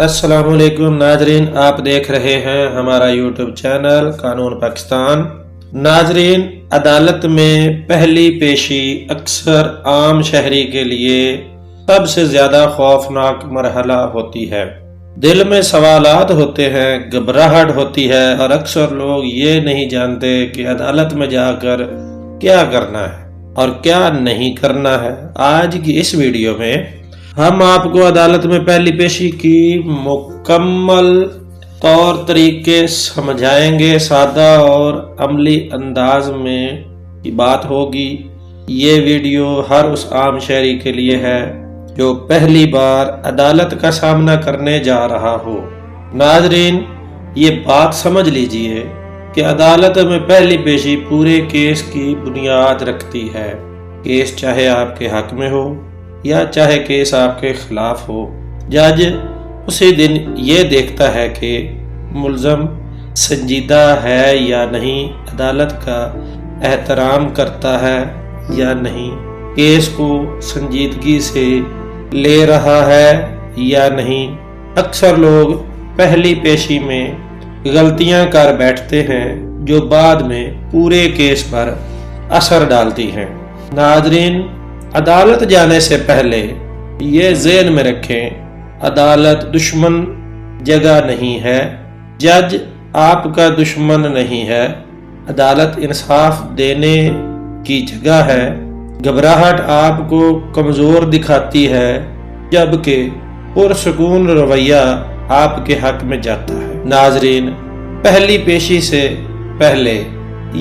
السلام علیکم ناظرین، آپ دیکھ رہے ہیں ہمارا یوٹیوب چینل قانون پاکستان۔ ناظرین، عدالت میں پہلی پیشی اکثر عام شہری کے لیے سب سے زیادہ خوفناک مرحلہ ہوتی ہے۔ دل میں سوالات ہوتے ہیں، گھبراہٹ ہوتی ہے اور اکثر لوگ یہ نہیں جانتے کہ عدالت میں جا کر کیا کرنا ہے اور کیا نہیں کرنا ہے۔ آج کی اس ویڈیو میں ہم آپ کو عدالت میں پہلی پیشی کی مکمل طور طریقے سمجھائیں گے، سادہ اور عملی انداز میں کی بات ہوگی۔ یہ ویڈیو ہر اس عام شہری کے لیے ہے جو پہلی بار عدالت کا سامنا کرنے جا رہا ہو۔ ناظرین، یہ بات سمجھ لیجئے کہ عدالت میں پہلی پیشی پورے کیس کی بنیاد رکھتی ہے۔ کیس چاہے آپ کے حق میں ہو یا چاہے کیس آپ کے خلاف ہو، جج اسی دن یہ دیکھتا ہے کہ ملزم سنجیدہ ہے یا نہیں، عدالت کا احترام کرتا ہے یا نہیں، کیس کو سنجیدگی سے لے رہا ہے یا نہیں۔ اکثر لوگ پہلی پیشی میں غلطیاں کر بیٹھتے ہیں جو بعد میں پورے کیس پر اثر ڈالتی ہیں۔ ناظرین، عدالت جانے سے پہلے یہ ذہن میں رکھیں، عدالت دشمن جگہ نہیں ہے، جج آپ کا دشمن نہیں ہے، عدالت انصاف دینے کی جگہ ہے۔ گھبراہٹ آپ کو کمزور دکھاتی ہے جبکہ پرسکون رویہ آپ کے حق میں جاتا ہے۔ ناظرین، پہلی پیشی سے پہلے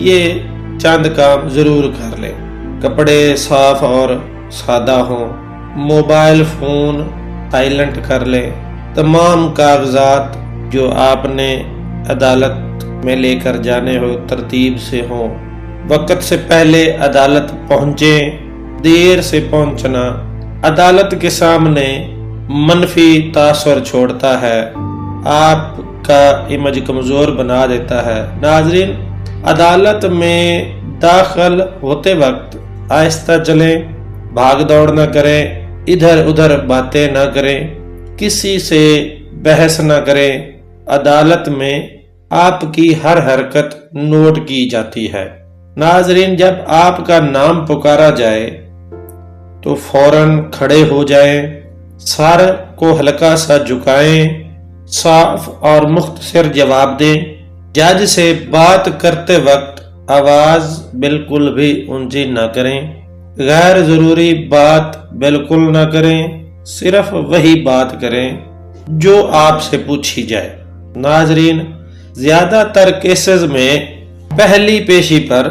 یہ چند کام ضرور کر لیں۔ کپڑے صاف اور سادہ ہوں، موبائل فون سائلنٹ کر لیں، تمام کاغذات جو آپ نے عدالت میں لے کر جانے ہو ترتیب سے ہوں، وقت سے پہلے عدالت پہنچیں۔ دیر سے پہنچنا عدالت کے سامنے منفی تاثر چھوڑتا ہے، آپ کا امیج کمزور بنا دیتا ہے۔ ناظرین، عدالت میں داخل ہوتے وقت آہستہ چلیں، بھاگ دوڑ نہ کریں، ادھر ادھر باتیں نہ کریں، کسی سے بحث نہ کریں۔ عدالت میں آپ کی ہر حرکت نوٹ کی جاتی ہے۔ ناظرین، جب آپ کا نام پکارا جائے تو فوراً کھڑے ہو جائیں، سر کو ہلکا سا جھکائیں، صاف اور مختصر جواب دیں۔ جج سے بات کرتے وقت آواز بالکل بھی اونچی نہ کریں، غیر ضروری بات بالکل نہ کریں، صرف وہی بات کریں جو آپ سے پوچھی جائے۔ ناظرین، زیادہ تر کیسز میں پہلی پیشی پر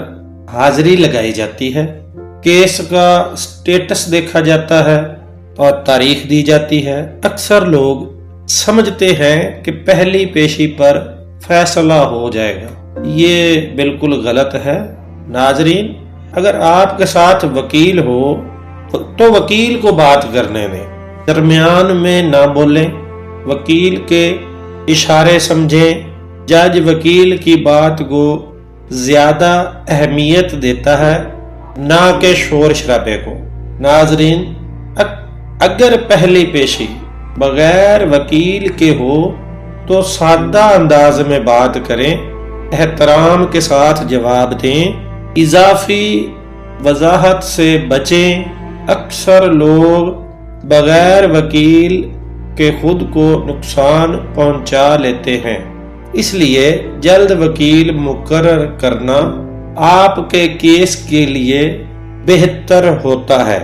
حاضری لگائی جاتی ہے، کیس کا سٹیٹس دیکھا جاتا ہے اور تاریخ دی جاتی ہے۔ اکثر لوگ سمجھتے ہیں کہ پہلی پیشی پر فیصلہ ہو جائے گا، یہ بالکل غلط ہے۔ ناظرین، اگر آپ کے ساتھ وکیل ہو تو وکیل کو بات کرنے دیں، درمیان میں نہ بولیں، وکیل کے اشارے سمجھیں۔ جج وکیل کی بات کو زیادہ اہمیت دیتا ہے، نہ کہ شور شرابے کو۔ ناظرین، اگر پہلی پیشی بغیر وکیل کے ہو تو سادہ انداز میں بات کریں، احترام کے ساتھ جواب دیں، اضافی وضاحت سے بچیں۔ اکثر لوگ بغیر وکیل کے خود کو نقصان پہنچا لیتے ہیں، اس لیے جلد وکیل مقرر کرنا آپ کے کیس کے لیے بہتر ہوتا ہے۔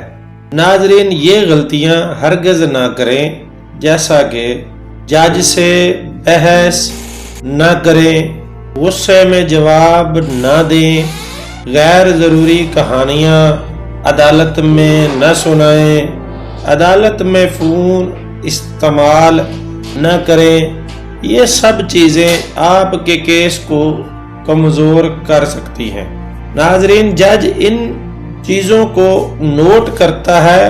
ناظرین، یہ غلطیاں ہرگز نہ کریں، جیسا کہ جج سے بحث نہ کریں، غصے میں جواب نہ دیں، غیر ضروری کہانیاں عدالت میں نہ سنائیں، عدالت میں فون استعمال نہ کریں۔ یہ سب چیزیں آپ کے کیس کو کمزور کر سکتی ہیں۔ ناظرین، جج ان چیزوں کو نوٹ کرتا ہے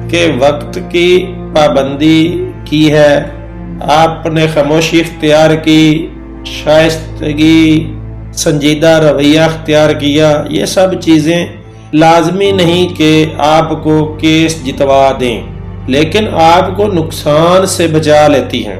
کہ وقت کی پابندی کی ہے، آپ نے خاموشی اختیار کی، شائستگی، سنجیدہ رویہ اختیار کیا۔ یہ سب چیزیں لازمی نہیں کہ آپ کو کیس جتوا دیں، لیکن آپ کو نقصان سے بچا لیتی ہیں۔